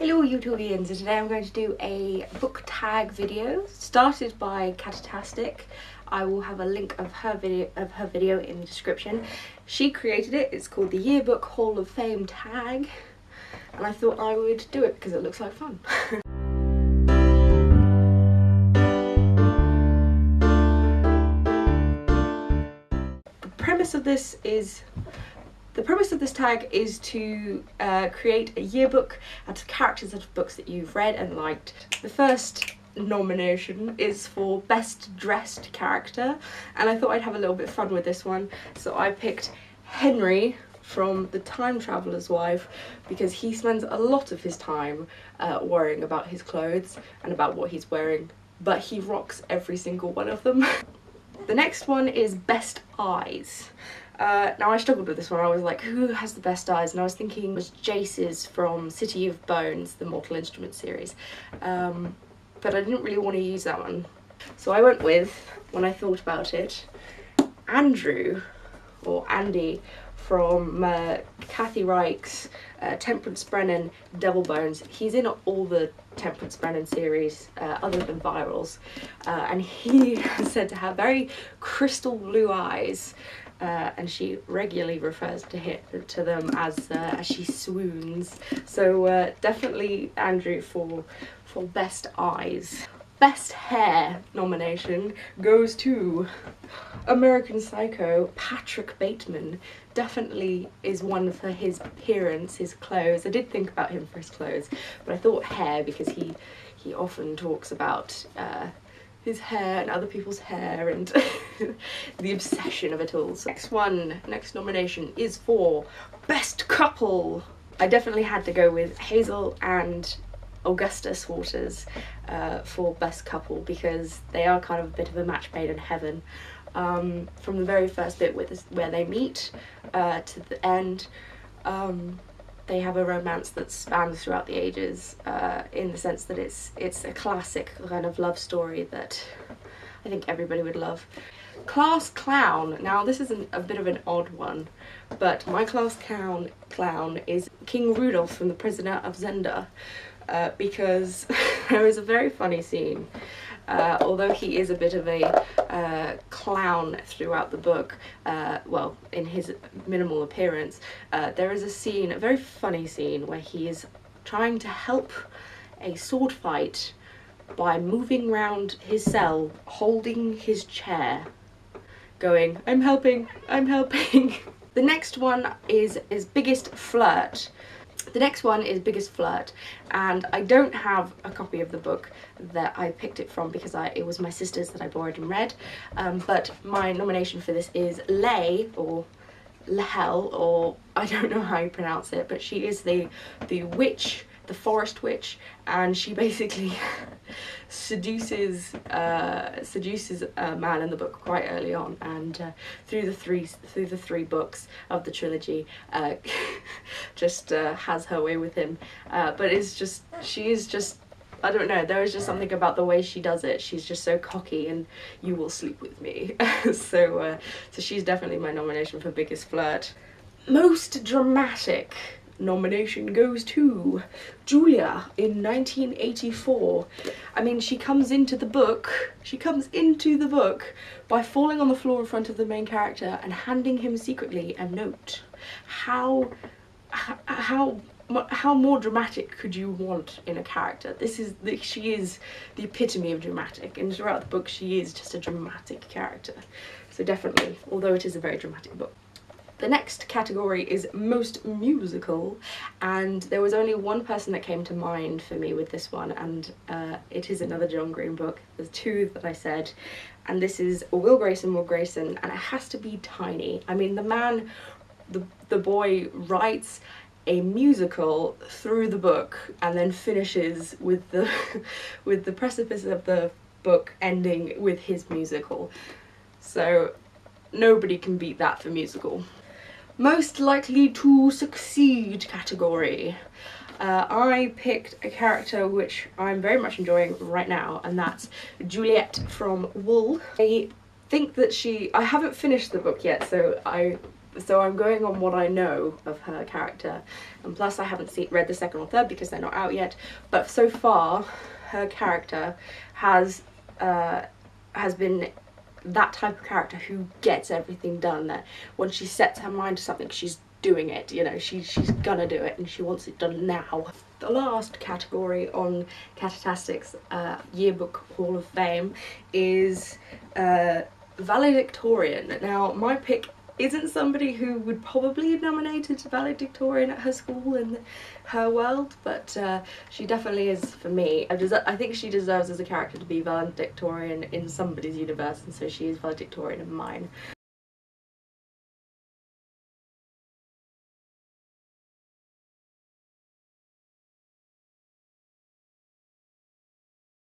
Hello YouTubians, and today I'm going to do a book tag video started by Katytastic. I will have a link of her video in the description. She created it. It's called the Yearbook Hall of Fame tag, and I thought I would do it because it looks like fun. The premise of this tag is to create a yearbook out of characters of books that you've read and liked. The first nomination is for best dressed character, and I thought I'd have a little bit of fun with this one, so I picked Henry from The Time Traveller's Wife because he spends a lot of his time worrying about his clothes and about what he's wearing, but he rocks every single one of them. The next one is best eyes. Now I struggled with this one. I was like, who has the best eyes? And I was thinking it was Jace's from City of Bones, the Mortal Instruments series. But I didn't really want to use that one. So I went with, when I thought about it, Andrew, or Andy, from Kathy Reich's Temperance Brennan Devil Bones. He's in all the Temperance Brennan series other than Virals, and he is said to have very crystal blue eyes, and she regularly refers to them as she swoons. So definitely Andrew for best eyes. Best hair nomination goes to American Psycho Patrick Bateman. Definitely is one for his appearance, his clothes. I did think about him for his clothes, but I thought hair because he often talks about his hair and other people's hair and the obsession of it all. So next nomination is for best couple. I definitely had to go with Hazel and Augustus Waters for best couple because they are kind of a bit of a match made in heaven. From the very first bit where they meet to the end, they have a romance that spans throughout the ages, in the sense that it's a classic kind of love story that I think everybody would love. Class clown. Now this is a bit of an odd one, but my class clown is King Rudolph from The Prisoner of Zenda, because there is a very funny scene. Although he is a bit of a clown throughout the book, well, in his minimal appearance, there is a very funny scene, where he is trying to help a sword fight by moving round his cell, holding his chair, going, "I'm helping, I'm helping." The next one is Biggest Flirt. The next one is Biggest Flirt, and I don't have a copy of the book that I picked it from because it was my sister's that I borrowed and read, but my nomination for this is Lay, or Lehel, or I don't know how you pronounce it, but she is the witch, the forest witch, and she basically seduces a man in the book quite early on, and through the three books of the trilogy, just has her way with him. But she is just, I don't know, there is just something about the way she does it. She's just so cocky, and you will sleep with me. So she's definitely my nomination for Biggest Flirt. Most dramatic nomination goes to Julia in 1984. I mean, she comes into the book by falling on the floor in front of the main character and handing him secretly a note. How more dramatic could you want in a character? She is the epitome of dramatic, and throughout the book she is just a dramatic character. So definitely, although it is a very dramatic book. The next category is most musical, and there was only one person that came to mind for me with this one, and it is another John Green book. There's two that I said, and this is Will Grayson, and it has to be Tiny. I mean, the boy writes a musical through the book and then finishes with the precipice of the book ending with his musical. So nobody can beat that for musical. Most likely to succeed category. I picked a character which I'm very much enjoying right now, and that's Juliet from Wool. I think that I haven't finished the book yet, so I So I'm going on what I know of her character, and plus I haven't read the second or third because they're not out yet, but so far her character has been that type of character who gets everything done, that when she sets her mind to something she's doing it, you know, she's gonna do it and she wants it done now. The last category on Katytastic's Yearbook Hall of Fame is Valedictorian. Now my pick isn't somebody who would probably be nominated to Valedictorian at her school in her world, but she definitely is for me. I think she deserves as a character to be Valedictorian in somebody's universe, and so she is Valedictorian in mine.